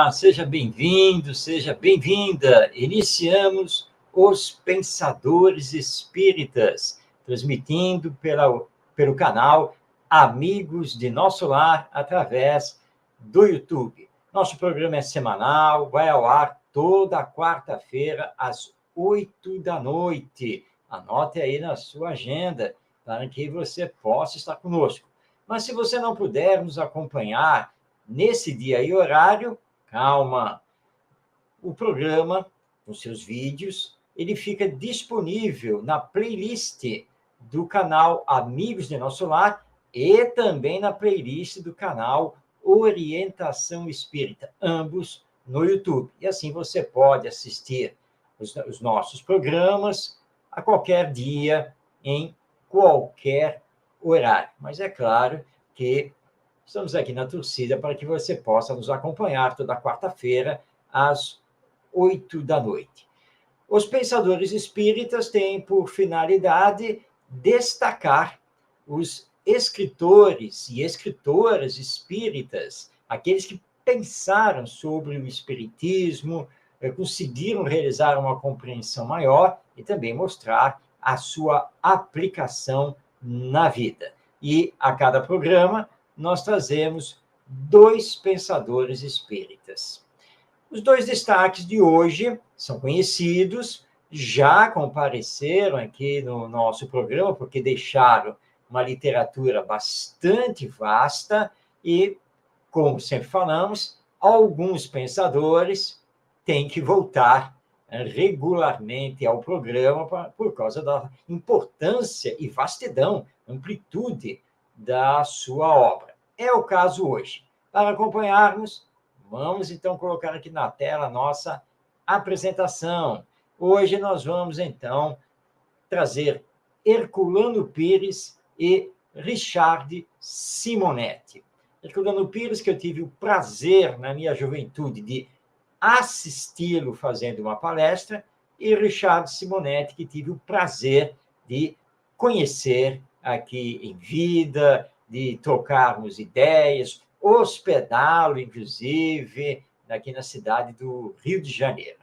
Olá, seja bem-vindo, seja bem-vinda. Iniciamos os Pensadores Espíritas, transmitindo pelo canal Amigos de Nosso Lar, através do YouTube. Nosso programa é semanal, vai ao ar toda quarta-feira, às 8 da noite. Anote aí na sua agenda, para que você possa estar conosco. Mas se você não puder nos acompanhar nesse dia e horário, calma. O programa, com seus vídeos, ele fica disponível na playlist do canal Amigos de Nosso Lar e também na playlist do canal Orientação Espírita, ambos no YouTube. E assim você pode assistir os nossos programas a qualquer dia, em qualquer horário. Mas é claro que estamos aqui na torcida para que você possa nos acompanhar toda quarta-feira, às 8 da noite. Os pensadores espíritas têm por finalidade destacar os escritores e escritoras espíritas, aqueles que pensaram sobre o espiritismo, conseguiram realizar uma compreensão maior e também mostrar a sua aplicação na vida. E a cada programa nós trazemos 2 pensadores espíritas. Os 2 destaques de hoje são conhecidos, já compareceram aqui no nosso programa, porque deixaram uma literatura bastante vasta e, como sempre falamos, alguns pensadores têm que voltar regularmente ao programa por causa da importância e vastidão, amplitude da sua obra. É o caso hoje. Para acompanharmos, vamos então colocar aqui na tela a nossa apresentação. Hoje nós vamos então trazer Herculano Pires e Richard Simonetti. Herculano Pires, que eu tive o prazer na minha juventude de assisti-lo fazendo uma palestra, e Richard Simonetti, que tive o prazer de conhecer aqui em vida, de trocarmos ideias, hospedá-lo, inclusive, aqui na cidade do Rio de Janeiro.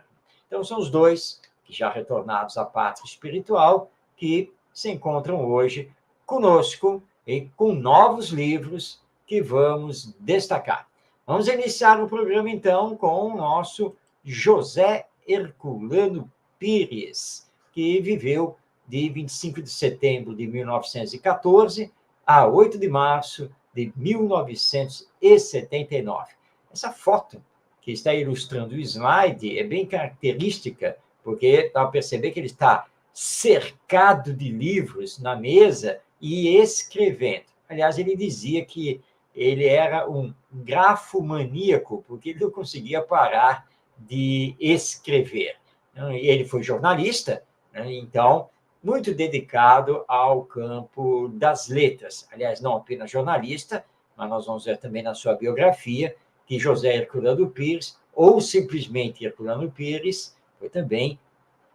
Então, são os 2, que já retornados à pátria espiritual, que se encontram hoje conosco e com novos livros que vamos destacar. Vamos iniciar o programa, então, com o nosso José Herculano Pires, que viveu de 25 de setembro de 1914 a 8 de março de 1979. Essa foto que está ilustrando o slide é bem característica, porque dá para perceber que ele está cercado de livros na mesa e escrevendo. Aliás, ele dizia que ele era um grafomaníaco, porque ele não conseguia parar de escrever. Ele foi jornalista, então, muito dedicado ao campo das letras. Aliás, não apenas jornalista, mas nós vamos ver também na sua biografia que José Herculano Pires, ou simplesmente Herculano Pires, foi também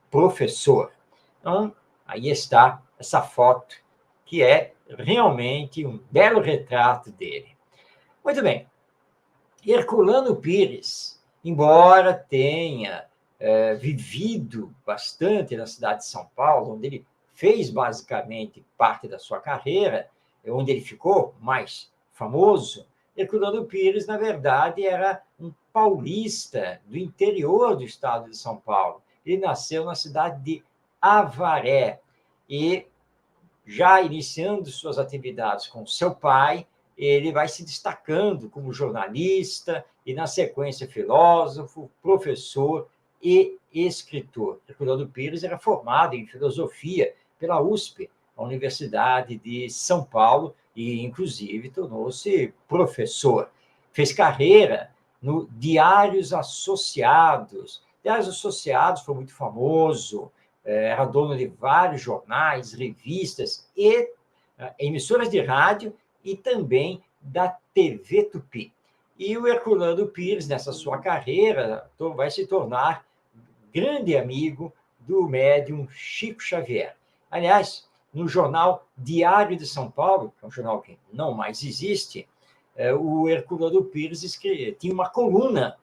professor. Então, aí está essa foto, que é realmente um belo retrato dele. Muito bem. Herculano Pires, embora tenha vivido bastante na cidade de São Paulo, onde ele fez basicamente parte da sua carreira, onde ele ficou mais famoso, Herculano Pires, na verdade, era um paulista do interior do estado de São Paulo. Ele nasceu na cidade de Avaré e, já iniciando suas atividades com seu pai, ele vai se destacando como jornalista e, na sequência, filósofo, professor e escritor. Herculano Pires era formado em filosofia pela USP, a Universidade de São Paulo, e, inclusive, tornou-se professor. Fez carreira no Diários Associados. Diários Associados foi muito famoso, era dono de vários jornais, revistas e emissoras de rádio e também da TV Tupi. E o Herculano Pires, nessa sua carreira, vai se tornar grande amigo do médium Chico Xavier. Aliás, no jornal Diário de São Paulo, que é um jornal que não mais existe, o Herculano Pires tinha uma coluna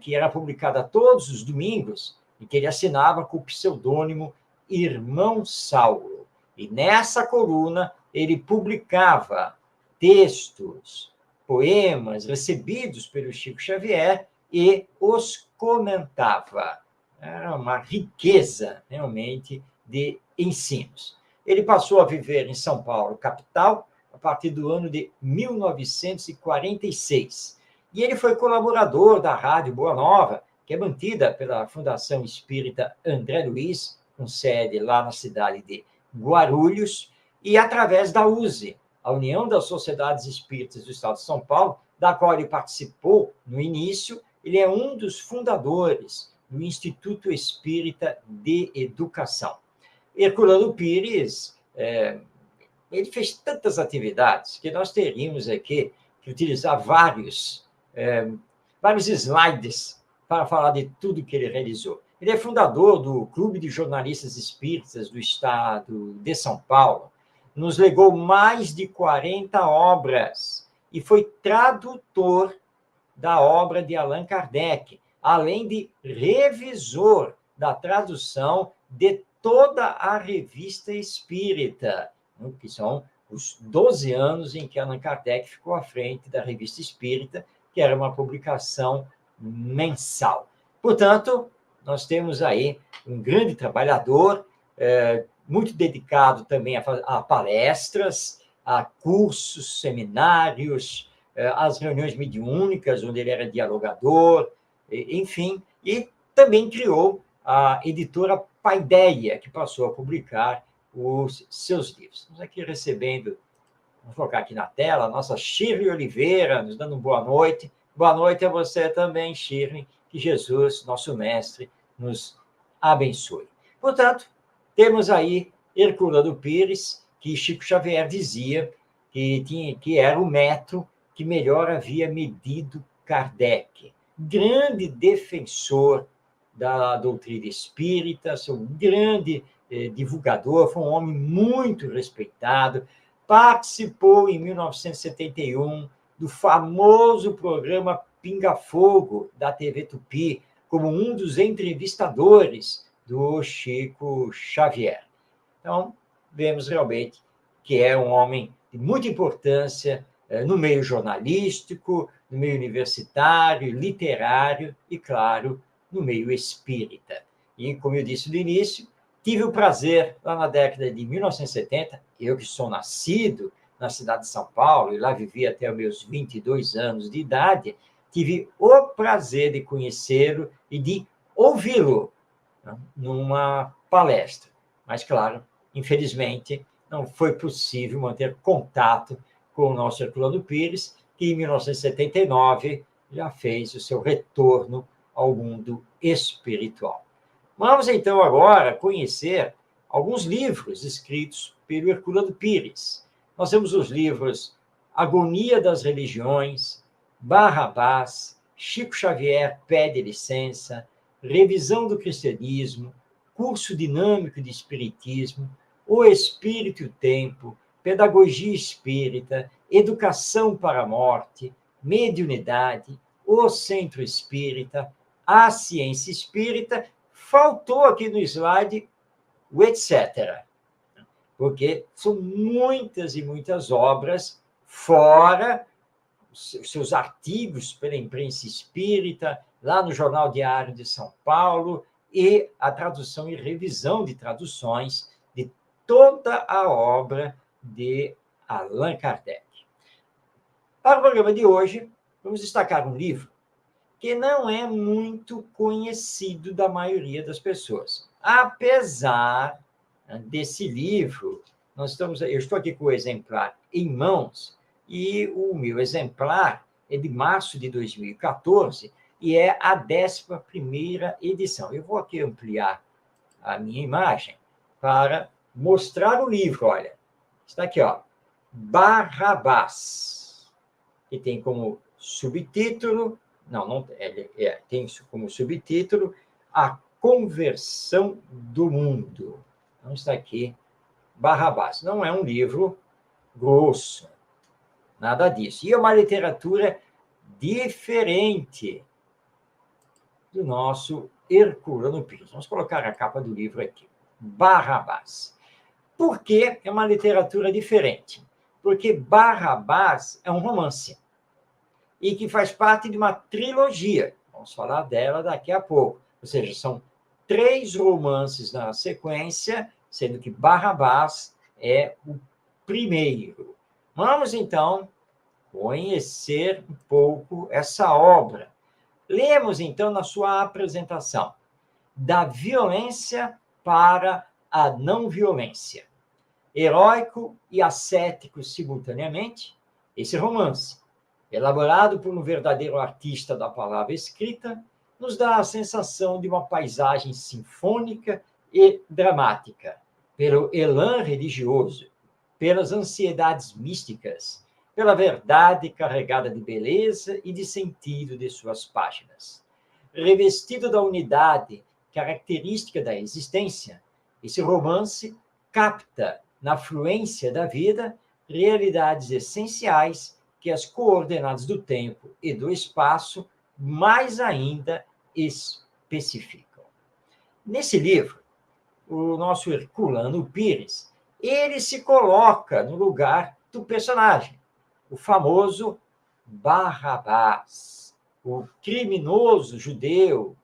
que era publicada todos os domingos, e que ele assinava com o pseudônimo Irmão Saulo. E nessa coluna ele publicava textos, poemas recebidos pelo Chico Xavier e os comentava. Era uma riqueza, realmente, de ensinos. Ele passou a viver em São Paulo, capital, a partir do ano de 1946. E ele foi colaborador da Rádio Boa Nova, que é mantida pela Fundação Espírita André Luiz, com sede lá na cidade de Guarulhos, e através da USE, a União das Sociedades Espíritas do Estado de São Paulo, da qual ele participou no início. Ele é um dos fundadores do Instituto Espírita de Educação. Herculano Pires, ele fez tantas atividades que nós teríamos aqui que utilizar vários slides para falar de tudo que ele realizou. Ele é fundador do Clube de Jornalistas Espíritas do Estado de São Paulo, nos legou mais de 40 obras e foi tradutor da obra de Allan Kardec, além de revisor da tradução de toda a Revista Espírita, que são os 12 anos em que Allan Kardec ficou à frente da Revista Espírita, que era uma publicação mensal. Portanto, nós temos aí um grande trabalhador, muito dedicado também a palestras, a cursos, seminários, às reuniões mediúnicas, onde ele era dialogador, enfim, e também criou a editora Paideia, que passou a publicar os seus livros. Estamos aqui recebendo, vamos colocar aqui na tela, a nossa Shirley Oliveira, nos dando boa noite. Boa noite a você também, Shirley, que Jesus, nosso mestre, nos abençoe. Portanto, temos aí Herculano Pires, que Chico Xavier dizia que era o metro que melhor havia medido Kardec. Grande defensor da doutrina espírita, seu grande divulgador, foi um homem muito respeitado, participou em 1971 do famoso programa Pinga Fogo, da TV Tupi, como um dos entrevistadores do Chico Xavier. Então, vemos realmente que é um homem de muita importância no meio jornalístico, no meio universitário, literário e, claro, no meio espírita. E, como eu disse no início, tive o prazer, lá na década de 1970, eu que sou nascido na cidade de São Paulo, e lá vivi até os meus 22 anos de idade, tive o prazer de conhecê-lo e de ouvi-lo numa palestra. Mas, claro, infelizmente, não foi possível manter contato com o nosso Herculano Pires, que em 1979 já fez o seu retorno ao mundo espiritual. Vamos, então, agora conhecer alguns livros escritos pelo Herculano Pires. Nós temos os livros Agonia das Religiões, Barrabás, Chico Xavier pede licença, Revisão do Cristianismo, Curso Dinâmico de Espiritismo, O Espírito e o Tempo, Pedagogia Espírita, Educação para a Morte, Mediunidade, O Centro Espírita, A Ciência Espírita. Faltou aqui no slide o etc., porque são muitas e muitas obras, fora os seus artigos pela imprensa espírita, lá no Jornal Diário de São Paulo, e a tradução e revisão de traduções de toda a obra de Allan Kardec. Para o programa de hoje, vamos destacar um livro que não é muito conhecido da maioria das pessoas. Apesar desse livro, eu estou aqui com o exemplar em mãos, e o meu exemplar é de março de 2014 e é a 11ª edição. Eu vou aqui ampliar a minha imagem para mostrar o livro. Olha, está aqui, ó, Barrabás, que tem como subtítulo, tem como subtítulo A Conversão do Mundo. Então, está aqui, Barrabás. Não é um livro grosso, nada disso. E é uma literatura diferente do nosso Herculano Pires. Vamos colocar a capa do livro aqui. Barrabás. Por que é uma literatura diferente? Porque Barrabás é um romance e que faz parte de uma trilogia. Vamos falar dela daqui a pouco. Ou seja, são 3 romances na sequência, sendo que Barrabás é o primeiro. Vamos, então, conhecer um pouco essa obra. Lemos, então, na sua apresentação, da violência para a não violência. Heróico e ascético simultaneamente, esse romance, elaborado por um verdadeiro artista da palavra escrita, nos dá a sensação de uma paisagem sinfônica e dramática, pelo elan religioso, pelas ansiedades místicas, pela verdade carregada de beleza e de sentido de suas páginas. Revestido da unidade característica da existência, esse romance capta, na fluência da vida, realidades essenciais que as coordenadas do tempo e do espaço mais ainda especificam. Nesse livro, o nosso Herculano Pires, ele se coloca no lugar do personagem, o famoso Barrabás, o criminoso judeu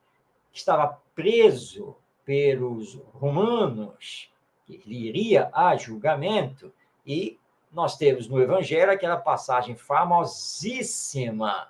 que estava preso pelos romanos, que ele iria a julgamento, e nós temos no Evangelho aquela passagem famosíssima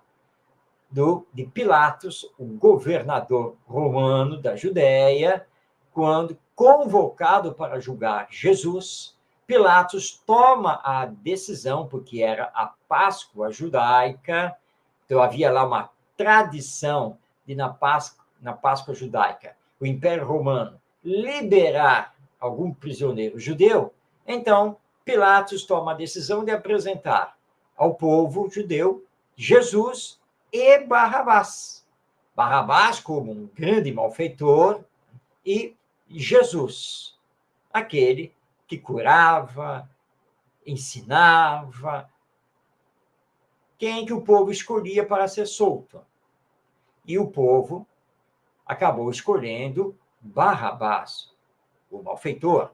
de Pilatos, o governador romano da Judéia, quando convocado para julgar Jesus, Pilatos toma a decisão, porque era a Páscoa judaica, então havia lá uma tradição de, na Páscoa judaica, o Império Romano liberar algum prisioneiro judeu. Então, Pilatos toma a decisão de apresentar ao povo judeu Jesus e Barrabás. Barrabás como um grande malfeitor e Jesus, aquele que curava, ensinava, quem que o povo escolhia para ser solto. E o povo acabou escolhendo Barrabás, o malfeitor.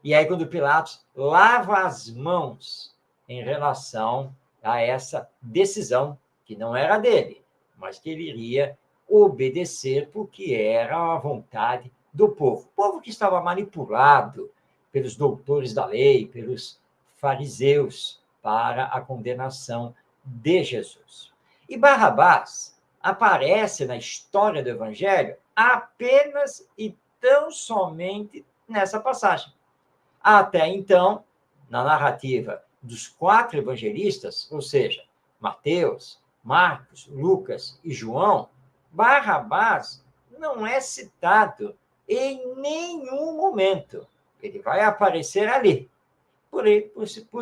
E aí, quando Pilatos lava as mãos em relação a essa decisão, que não era dele, mas que ele iria obedecer porque era a vontade do povo. O povo que estava manipulado pelos doutores da lei, pelos fariseus, para a condenação de Jesus. E Barrabás aparece na história do Evangelho apenas e tão somente nessa passagem. Até então, na narrativa dos 4 evangelistas, ou seja, Mateus, Marcos, Lucas e João, Barrabás não é citado em nenhum momento. Ele vai aparecer ali. Por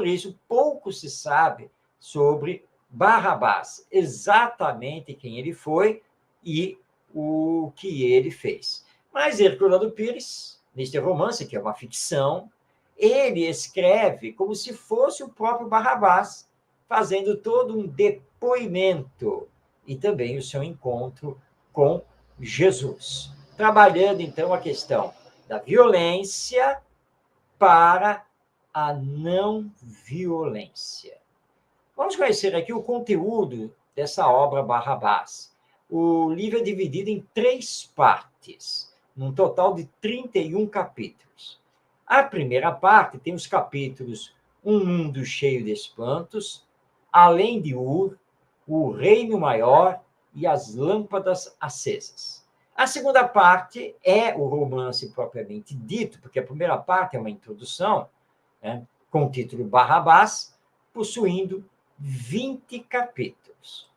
isso, pouco se sabe sobre Barrabás, exatamente quem ele foi e o que ele fez. Mas Herculano Pires, neste romance, que é uma ficção, ele escreve como se fosse o próprio Barrabás, fazendo todo um depoimento e também o seu encontro com Jesus, trabalhando, então, a questão da violência para a não violência. Vamos conhecer aqui o conteúdo dessa obra Barrabás. O livro é dividido em 3 partes, num total de 31 capítulos. A primeira parte tem os capítulos Um Mundo Cheio de Espantos, Além de Ur, O Reino Maior e As Lâmpadas Acesas. A segunda parte é o romance propriamente dito, porque a primeira parte é uma introdução, né, com o título Barrabás, possuindo 20 capítulos.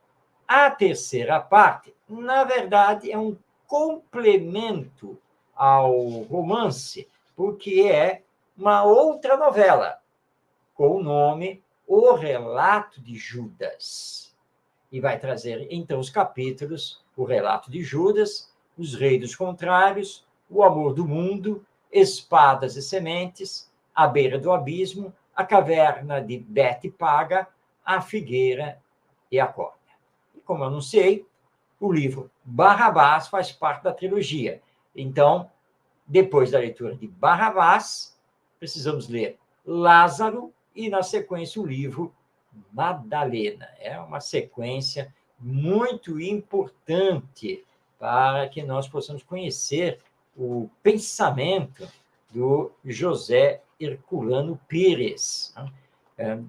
A terceira parte, na verdade, é um complemento ao romance, porque é uma outra novela, com o nome O Relato de Judas. E vai trazer, então, os capítulos O Relato de Judas, Os Reis dos Contrários, O Amor do Mundo, Espadas e Sementes, A Beira do Abismo, A Caverna de Bete Paga, A Figueira e a Corda. E como eu anunciei, o livro Barrabás faz parte da trilogia. Então, depois da leitura de Barrabás, precisamos ler Lázaro e, na sequência, o livro Madalena. É uma sequência muito importante para que nós possamos conhecer o pensamento do José Herculano Pires.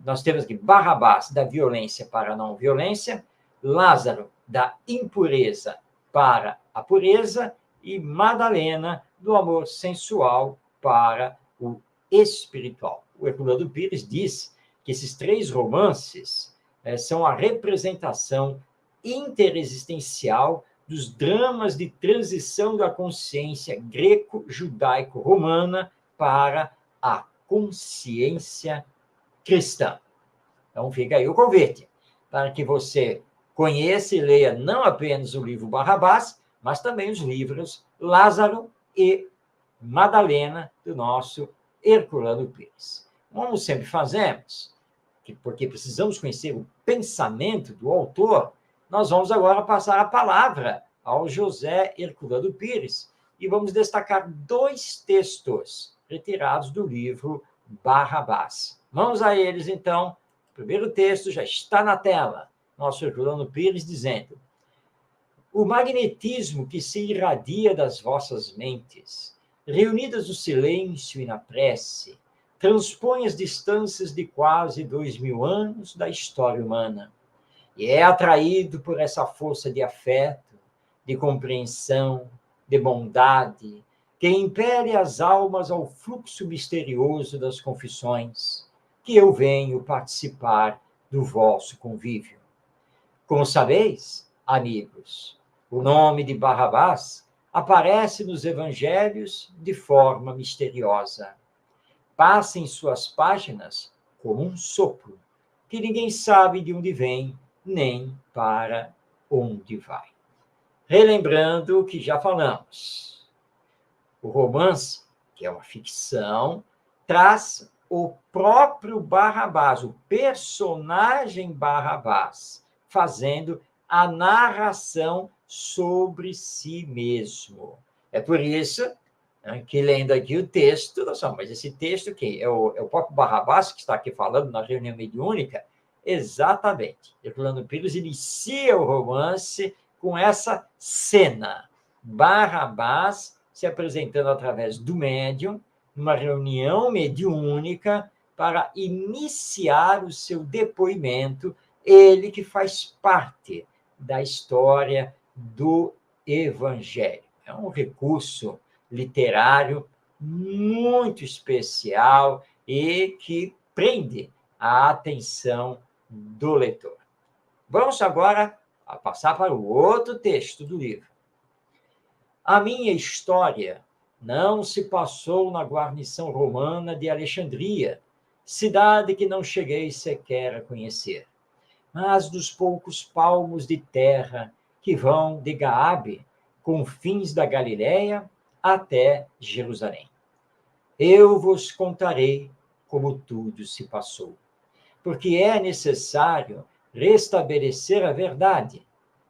Nós temos aqui Barrabás, da violência para a não violência, Lázaro, da impureza para a pureza, e Madalena, do amor sensual para o espiritual. O Herculano Pires diz que esses 3 romances são a representação interexistencial dos dramas de transição da consciência greco-judaico-romana para a consciência cristã. Então, fica aí o convite, para que você conheça e leia não apenas o livro Barrabás, mas também os livros Lázaro e Madalena, do nosso Herculano Pires. Como sempre fazemos, porque precisamos conhecer o pensamento do autor, nós vamos agora passar a palavra ao José Herculano Pires e vamos destacar 2 textos retirados do livro Barrabás. Vamos a eles, então. O primeiro texto já está na tela. Nosso Herculano Pires dizendo: o magnetismo que se irradia das vossas mentes, reunidas no silêncio e na prece, transpõe as distâncias de quase 2000 anos da história humana e é atraído por essa força de afeto, de compreensão, de bondade, que impele as almas ao fluxo misterioso das confissões, que eu venho participar do vosso convívio. Como sabeis, amigos, o nome de Barrabás aparece nos evangelhos de forma misteriosa. Passa em suas páginas como um sopro, que ninguém sabe de onde vem, nem para onde vai. Relembrando o que já falamos, o romance, que é uma ficção, traz o próprio Barrabás, o personagem Barrabás, fazendo a narração sobre si mesmo. É por isso que, lendo aqui o texto, mas esse texto que é o próprio Barrabás que está aqui falando na reunião mediúnica, exatamente. Herculano Pires inicia o romance com essa cena. Barrabás se apresentando através do médium, numa reunião mediúnica, para iniciar o seu depoimento, ele que faz parte da história do Evangelho. É um recurso literário muito especial e que prende a atenção do leitor. Vamos agora passar para o outro texto do livro. A minha história não se passou na guarnição romana de Alexandria, cidade que não cheguei sequer a conhecer, mas dos poucos palmos de terra que vão de Gaabe, confins da Galiléia, até Jerusalém. Eu vos contarei como tudo se passou, porque é necessário restabelecer a verdade,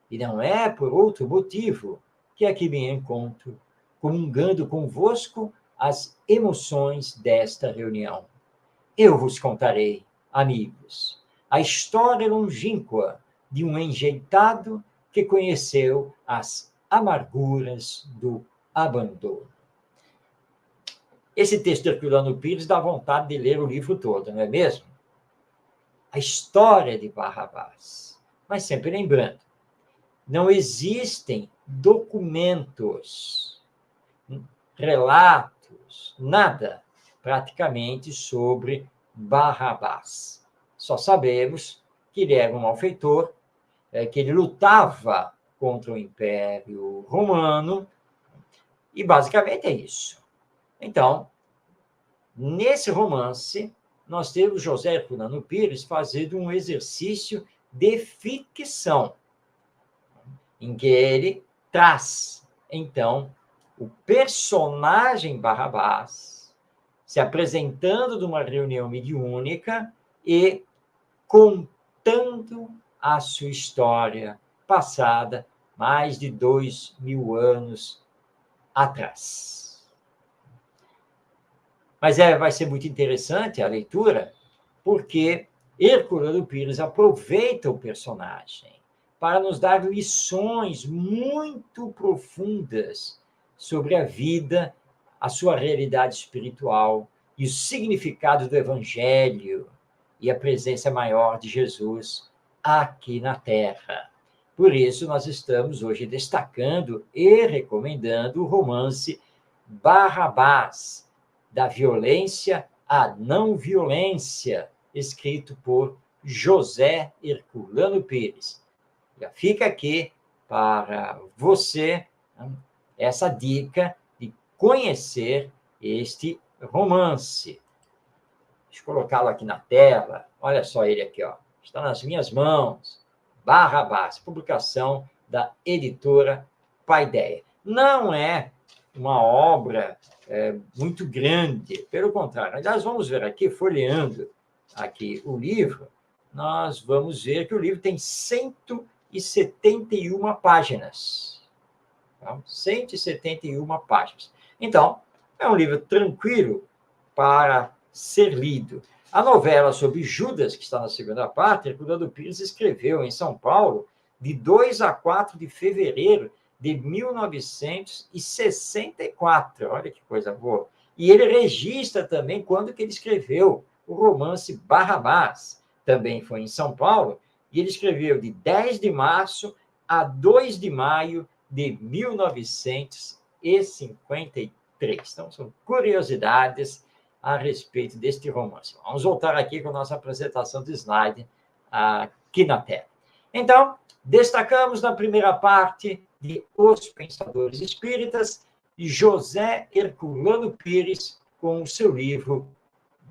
e não é por outro motivo que aqui me encontro, comungando convosco as emoções desta reunião. Eu vos contarei, amigos, a história longínqua de um enjeitado que conheceu as amarguras do abandono. Esse texto de Herculano Pires dá vontade de ler o livro todo, não é mesmo? A história de Barrabás. Mas sempre lembrando, não existem documentos, relatos, nada praticamente sobre Barrabás. Só sabemos que ele era um malfeitor, que ele lutava contra o Império Romano, e basicamente é isso. Então, nesse romance, nós temos José Herculano Pires fazendo um exercício de ficção, em que ele traz, então, o personagem Barrabás se apresentando numa reunião mediúnica e contando a sua história passada, mais de 2000 anos atrás. Mas vai ser muito interessante a leitura, porque Herculano Pires aproveita o personagem para nos dar lições muito profundas sobre a vida, a sua realidade espiritual e o significado do Evangelho e a presença maior de Jesus aqui na Terra. Por isso, nós estamos hoje destacando e recomendando o romance Barrabás, da violência à não violência, escrito por José Herculano Pires. Já fica aqui para você essa dica de conhecer este romance. Deixa eu colocá-lo aqui na tela. Olha só ele aqui, ó. Está nas minhas mãos. Barrabás, publicação da editora Paideia. Não é uma obra muito grande, pelo contrário. Nós vamos ver aqui, folheando aqui o livro, nós vamos ver que o livro tem 171 páginas. Então, 171 páginas. Então, é um livro tranquilo para ser lido. A novela sobre Judas, que está na segunda parte, Herculano Pires escreveu em São Paulo de 2 a 4 de fevereiro de 1964. Olha que coisa boa. E ele registra também quando que ele escreveu o romance Barrabás. Também foi em São Paulo, e ele escreveu de 10 de março a 2 de maio de 1953. Então, são curiosidades a respeito deste romance. Vamos voltar aqui com a nossa apresentação de slide aqui na tela. Então, destacamos na primeira parte de Os Pensadores Espíritas, José Herculano Pires, com o seu livro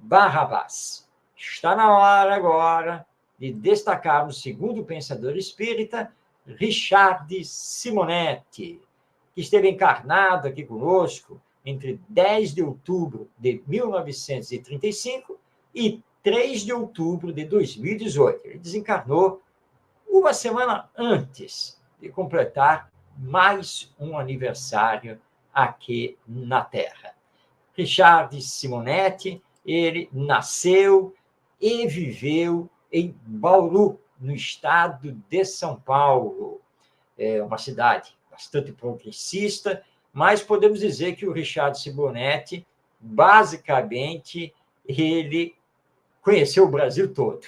Barrabás. Está na hora agora de destacar o segundo pensador espírita, Richard Simonetti, que esteve encarnado aqui conosco entre 10 de outubro de 1935 e 3 de outubro de 2018. Ele desencarnou uma semana antes de completar mais um aniversário aqui na Terra. Richard Simonetti, ele nasceu e viveu em Bauru, no estado de São Paulo. É uma cidade bastante progressista, mas podemos dizer que o Richard Simonetti, basicamente, ele conheceu o Brasil todo.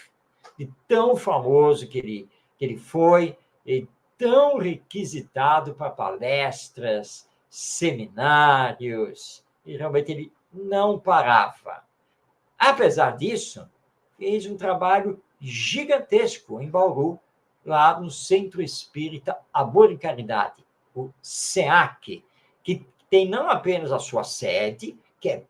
E tão famoso que ele foi, e tão requisitado para palestras, seminários, e realmente ele não parava. Apesar disso, fez um trabalho gigantesco em Bauru, lá no Centro Espírita Amor e Caridade, o SEAC, que tem não apenas a sua sede, que é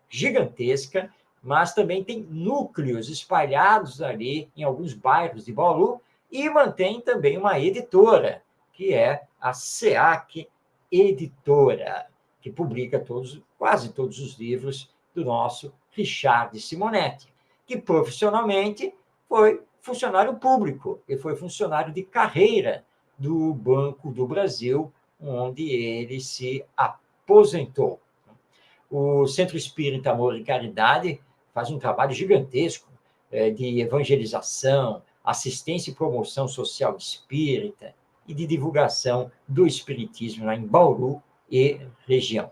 gigantesca, mas também tem núcleos espalhados ali em alguns bairros de Bauru, e mantém também uma editora, que é a SEAC Editora, que publica quase todos os livros do nosso Richard Simonetti, que profissionalmente foi funcionário público e foi funcionário de carreira do Banco do Brasil, onde ele se aposentou. O Centro Espírita Amor e Caridade faz um trabalho gigantesco de evangelização, assistência e promoção social espírita e de divulgação do espiritismo lá em Bauru e região.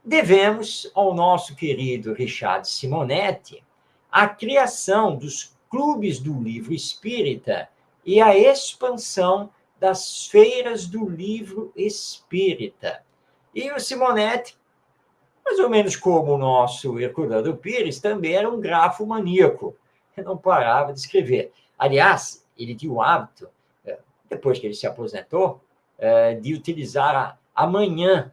Devemos ao nosso querido Richard Simonetti a criação dos clubes do livro espírita e a expansão das feiras do livro espírita. E o Simonetti, mais ou menos como o nosso Herculano Pires, também era um grafomaníaco, que não parava de escrever. Aliás, ele tinha o hábito, depois que ele se aposentou, de utilizar a manhã,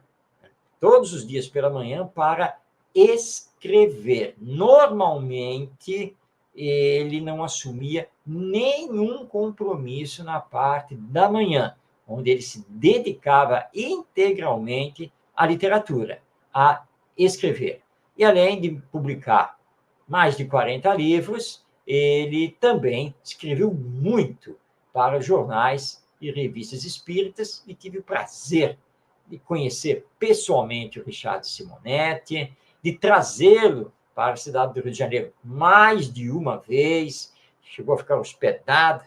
todos os dias pela manhã, para escrever. Normalmente, ele não assumia nenhum compromisso na parte da manhã, onde ele se dedicava integralmente à literatura, a escrever. E além de publicar mais de 40 livros, ele também escreveu muito para jornais e revistas espíritas e tive o prazer de conhecer pessoalmente o Richard Simonetti, de trazê-lo para a cidade do Rio de Janeiro mais de uma vez, chegou a ficar hospedado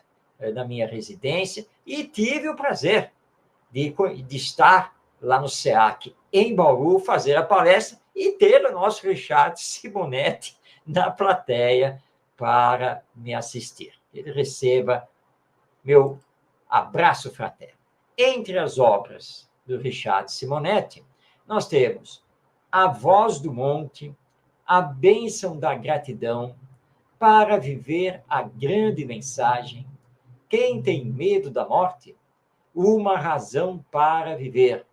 na minha residência, e tive o prazer de estar lá no SEAC, em Bauru, fazer a palestra e ter o nosso Richard Simonetti na plateia para me assistir. Ele receba meu abraço fraterno. Entre as obras do Richard Simonetti, nós temos A Voz do Monte, A Bênção da Gratidão, Para Viver a Grande Mensagem, Quem Tem Medo da Morte, Uma Razão para Viver,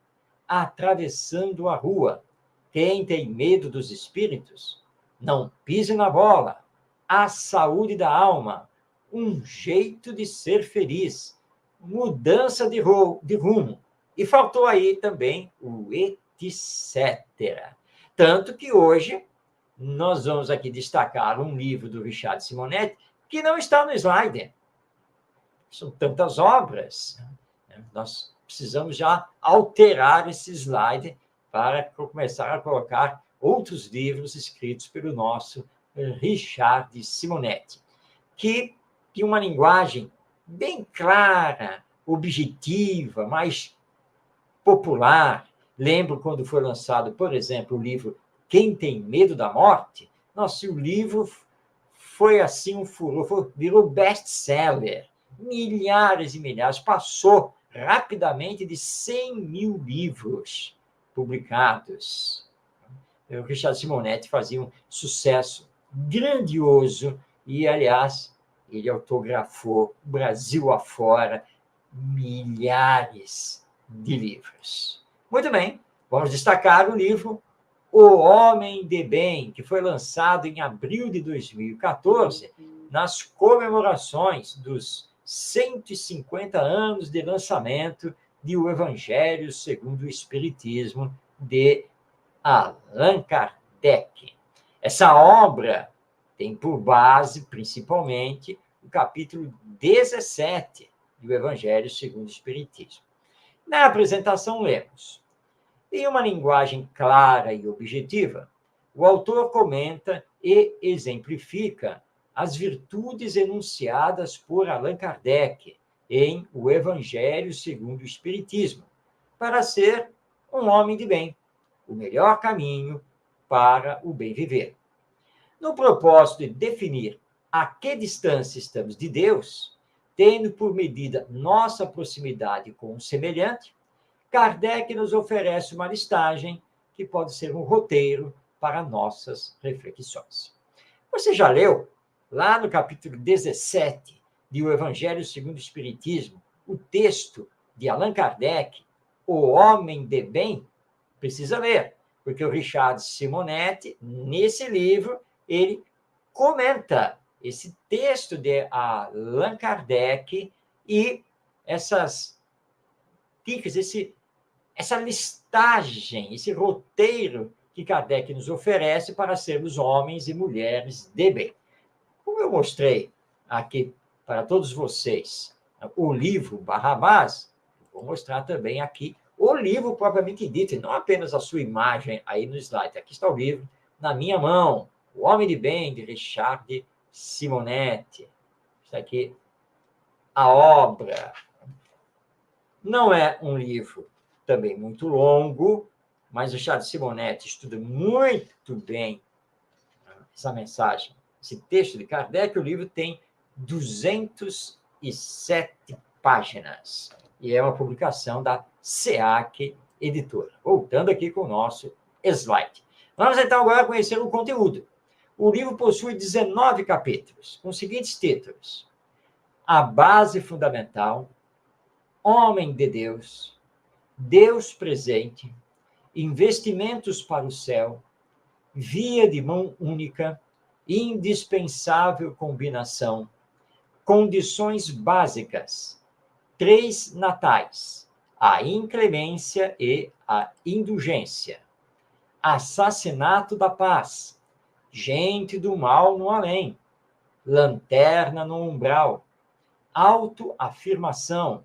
Atravessando a Rua, Quem Tem Medo dos Espíritos, Não Pise na Bola, A Saúde da Alma, Um Jeito de Ser Feliz, Mudança de rumo. E faltou aí também o etc. Tanto que hoje nós vamos aqui destacar um livro do Richard Simonetti que não está no slide. São tantas obras. Nós precisamos já alterar esse slide para começar a colocar outros livros escritos pelo nosso Richard Simonetti, que tinha uma linguagem bem clara, objetiva, mais popular. Lembro quando foi lançado, por exemplo, o livro Quem Tem Medo da Morte? Nossa, o livro foi assim um furor, virou best-seller. Milhares e milhares, passou rapidamente de 100 mil livros publicados. O Richard Simonetti fazia um sucesso grandioso e, aliás, ele autografou Brasil afora milhares de livros. Muito bem, vamos destacar o livro O Homem de Bem, que foi lançado em abril de 2014, nas comemorações dos 150 anos de lançamento de O Evangelho segundo o Espiritismo, de Allan Kardec. Essa obra tem por base, principalmente, o capítulo 17 do Evangelho segundo o Espiritismo. Na apresentação, lemos: em uma linguagem clara e objetiva, o autor comenta e exemplifica as virtudes enunciadas por Allan Kardec em O Evangelho segundo o Espiritismo, para ser um homem de bem, o melhor caminho para o bem viver. No propósito de definir a que distância estamos de Deus, tendo por medida nossa proximidade com o semelhante, Kardec nos oferece uma listagem que pode ser um roteiro para nossas reflexões. Você já leu, lá no capítulo 17 de O Evangelho segundo o Espiritismo, o texto de Allan Kardec, O Homem de Bem? Precisa ler, porque o Richard Simonetti, nesse livro, ele comenta esse texto de Allan Kardec e essas dicas, essa listagem, esse roteiro que Kardec nos oferece para sermos homens e mulheres de bem. Como eu mostrei aqui para todos vocês o livro Barrabás, vou mostrar também aqui o livro propriamente dito, e não apenas a sua imagem aí no slide. Aqui está o livro na minha mão, O Homem de Bem, de Richard Simonetti. Está aqui a obra. Não é um livro também muito longo, mas o Richard Simonetti estuda muito bem essa mensagem, esse texto de Kardec. O livro tem 207 páginas e é uma publicação da SEAC Editora. Voltando aqui com o nosso slide. Vamos então agora conhecer o conteúdo. O livro possui 19 capítulos, com os seguintes títulos: A Base Fundamental, Homem de Deus, Deus Presente, Investimentos para o Céu, Via de Mão Única, Indispensável Combinação, Condições Básicas, Três Natais, a Inclemência e a Indulgência, Assassinato da Paz, Gente do Mal no Além, Lanterna no Umbral, Autoafirmação,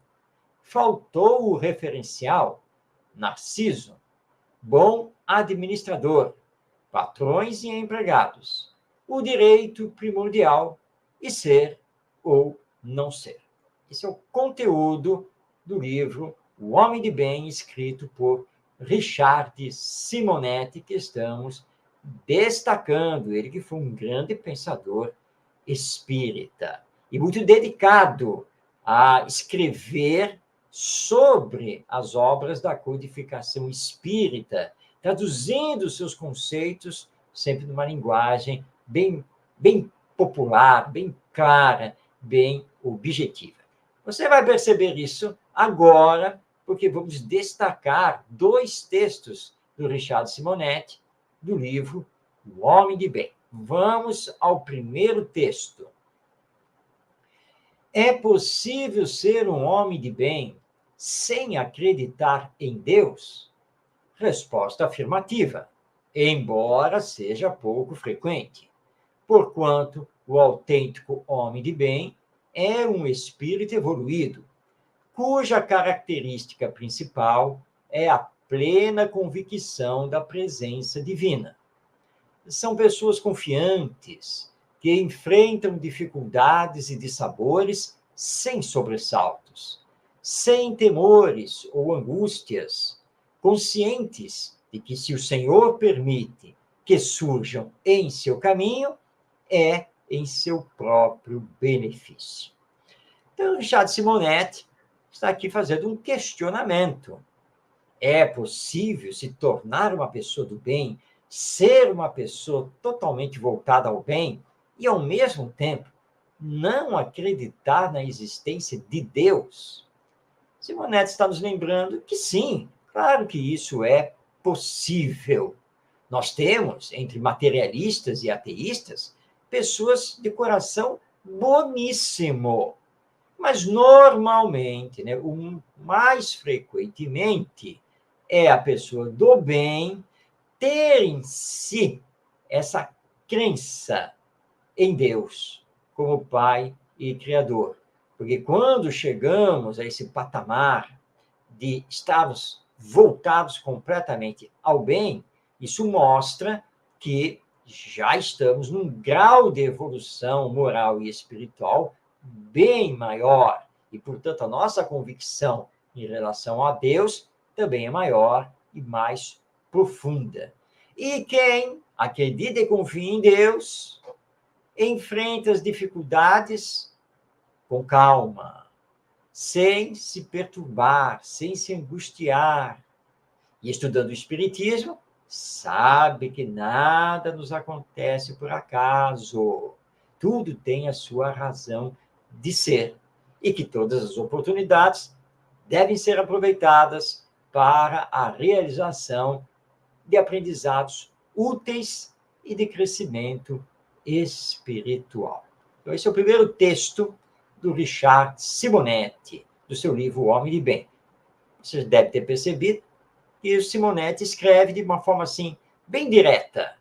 faltou o referencial, Narciso, bom administrador, patrões e empregados, o direito primordial e ser ou não ser. Esse é o conteúdo do livro O Homem de Bem, escrito por Richard Simonetti, que estamos destacando. Ele que foi um grande pensador espírita e muito dedicado a escrever sobre as obras da codificação espírita, traduzindo seus conceitos sempre numa linguagem bem popular, bem clara, bem objetiva. Você vai perceber isso agora, porque vamos destacar 2 textos do Richard Simonetti, do livro O Homem de Bem. Vamos ao primeiro texto. É possível ser um homem de bem sem acreditar em Deus? Resposta afirmativa, embora seja pouco frequente, porquanto o autêntico homem de bem é um espírito evoluído, cuja característica principal é a plena convicção da presença divina. São pessoas confiantes, que enfrentam dificuldades e dissabores sem sobressaltos, sem temores ou angústias, conscientes de que, se o Senhor permite que surjam em seu caminho, é em seu próprio benefício. Então, Richard Simonetti está aqui fazendo um questionamento. É possível se tornar uma pessoa do bem, ser uma pessoa totalmente voltada ao bem e, ao mesmo tempo, não acreditar na existência de Deus? Simonetti está nos lembrando que sim, claro que isso é possível. Nós temos, entre materialistas e ateístas, pessoas de coração boníssimo, mas normalmente, mais frequentemente, é a pessoa do bem ter em si essa crença em Deus como Pai e Criador. Porque quando chegamos a esse patamar de estarmos voltados completamente ao bem, isso mostra que já estamos num grau de evolução moral e espiritual bem maior. E, portanto, a nossa convicção em relação a Deus também é maior e mais profunda. E quem acredita e confia em Deus enfrenta as dificuldades com calma, sem se perturbar, sem se angustiar. E estudando o Espiritismo, sabe que nada nos acontece por acaso. Tudo tem a sua razão de ser. E que todas as oportunidades devem ser aproveitadas para a realização de aprendizados úteis e de crescimento espiritual. Então, esse é o primeiro texto do Richard Simonetti, do seu livro O Homem de Bem. Você deve ter percebido que o Simonetti escreve de uma forma assim, bem direta.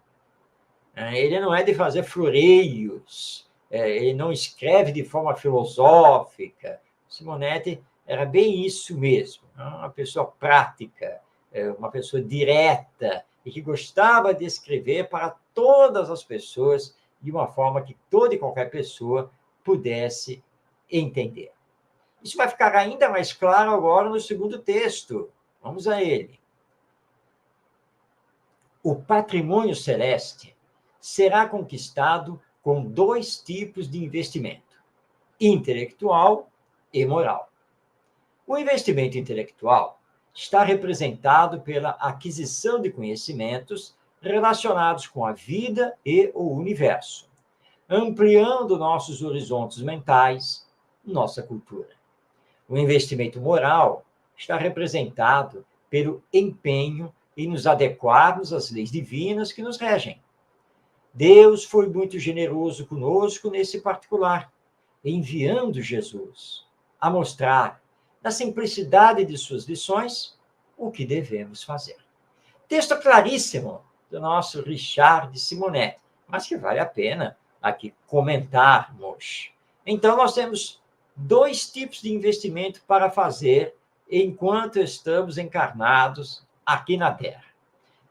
Ele não é de fazer floreios, ele não escreve de forma filosófica. O Simonetti era bem isso mesmo, uma pessoa prática, uma pessoa direta, e que gostava de escrever para todas as pessoas de uma forma que toda e qualquer pessoa pudesse entender. Isso vai ficar ainda mais claro agora no segundo texto. Vamos a ele. O patrimônio celeste será conquistado com 2 tipos de investimento: intelectual e moral. O investimento intelectual está representado pela aquisição de conhecimentos relacionados com a vida e o universo, ampliando nossos horizontes mentais, nossa cultura. O investimento moral está representado pelo empenho em nos adequarmos às leis divinas que nos regem. Deus foi muito generoso conosco nesse particular, enviando Jesus a mostrar, na simplicidade de suas lições, o que devemos fazer. Texto claríssimo do nosso Richard Simonetti, mas que vale a pena aqui comentarmos. Então, nós temos 2 tipos de investimento para fazer enquanto estamos encarnados aqui na Terra.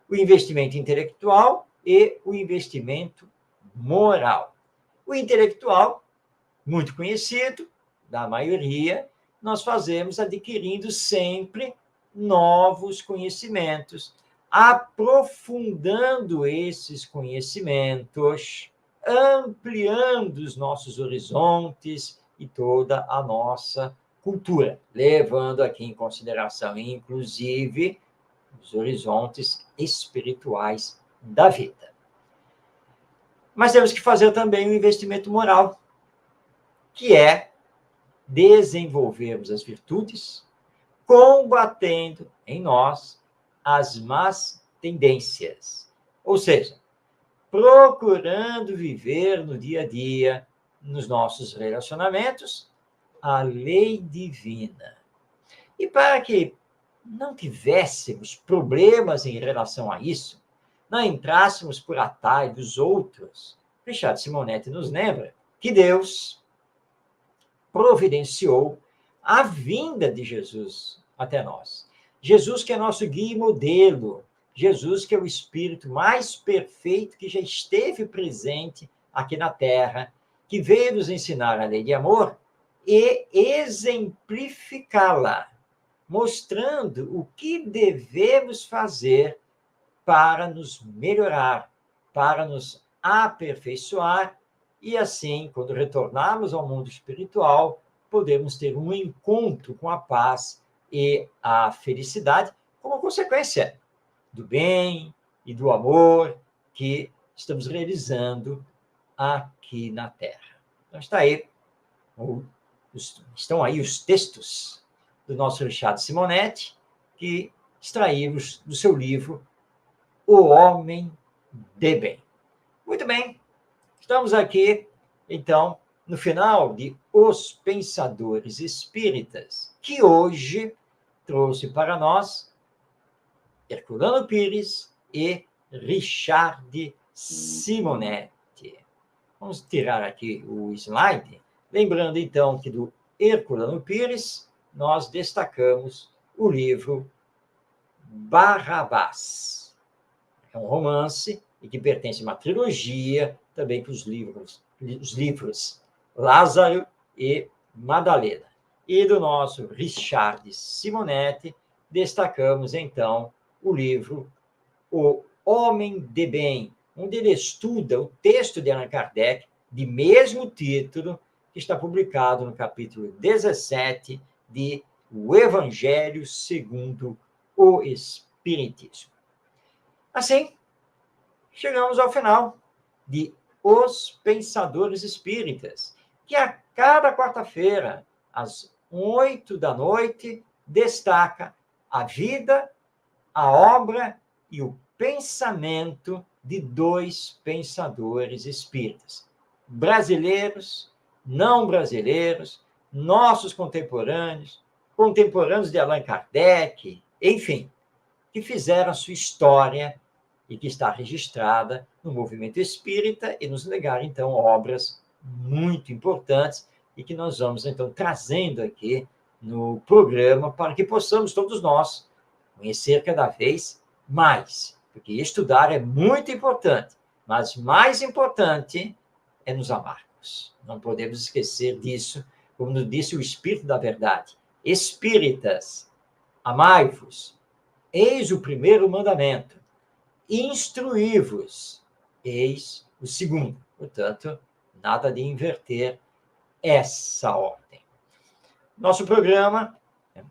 O investimento intelectual e o investimento moral. O intelectual, muito conhecido, da maioria, nós fazemos adquirindo sempre novos conhecimentos, aprofundando esses conhecimentos, ampliando os nossos horizontes e toda a nossa cultura, levando aqui em consideração, inclusive, os horizontes espirituais da vida. Mas temos que fazer também um investimento moral, que é desenvolvermos as virtudes, combatendo em nós as más tendências. Ou seja, procurando viver no dia a dia, nos nossos relacionamentos, a lei divina. E para que não tivéssemos problemas em relação a isso, não entrássemos por atalho dos outros, Richard Simonetti nos lembra que Deus providenciou a vinda de Jesus até nós. Jesus que é nosso guia e modelo, Jesus que é o Espírito mais perfeito que já esteve presente aqui na Terra, que veio nos ensinar a lei de amor e exemplificá-la, mostrando o que devemos fazer para nos melhorar, para nos aperfeiçoar e assim, quando retornarmos ao mundo espiritual, podemos ter um encontro com a paz e a felicidade como consequência do bem e do amor que estamos realizando aqui na Terra. Então, estão aí os textos do nosso Richard Simonetti, que extraímos do seu livro O Homem de Bem. Muito bem, estamos aqui, então, no final de Os Pensadores Espíritas, que hoje trouxe para nós Herculano Pires e Richard Simonetti. Vamos tirar aqui o slide, lembrando, então, que do Herculano Pires, nós destacamos o livro Barrabás. É um romance e que pertence a uma trilogia, também com os livros Lázaro e Madalena. E do nosso Richard Simonetti, destacamos, então, o livro O Homem de Bem, onde ele estuda o texto de Allan Kardec, de mesmo título, que está publicado no capítulo 17 de O Evangelho segundo o Espiritismo. Assim, chegamos ao final de Os Pensadores Espíritas, que a cada quarta-feira, às 20h, destaca a vida, a obra e o pensamento de dois pensadores espíritas, brasileiros, não brasileiros, nossos contemporâneos, contemporâneos de Allan Kardec, enfim, que fizeram a sua história e que está registrada no movimento espírita e nos legaram, então, obras muito importantes e que nós vamos, então, trazendo aqui no programa para que possamos, todos nós, conhecer cada vez mais, porque estudar é muito importante, mas mais importante é nos amarmos. Não podemos esquecer disso, como nos disse o Espírito da Verdade. Espíritas, amai-vos, eis o primeiro mandamento. Instruí-vos, eis o segundo. Portanto, nada de inverter essa ordem. Nosso programa,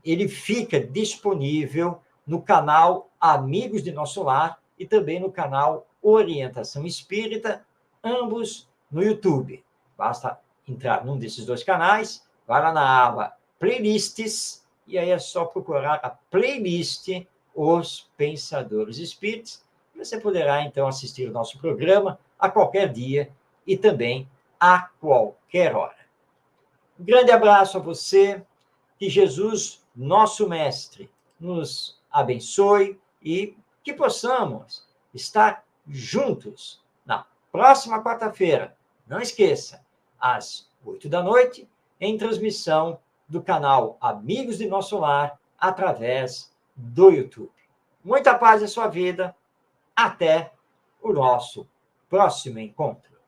ele fica disponível no canal Amigos de Nosso Lar e também no canal Orientação Espírita, ambos no YouTube. Basta entrar num desses dois canais, vai lá na aba Playlists, e aí é só procurar a playlist Os Pensadores Espíritas. Você poderá, então, assistir o nosso programa a qualquer dia e também a qualquer hora. Um grande abraço a você, que Jesus, nosso Mestre, nos abençoe e que possamos estar juntos na próxima quarta-feira. Não esqueça, às 20h, em transmissão do canal Amigos de Nosso Lar através do YouTube. Muita paz em sua vida. Até o nosso próximo encontro.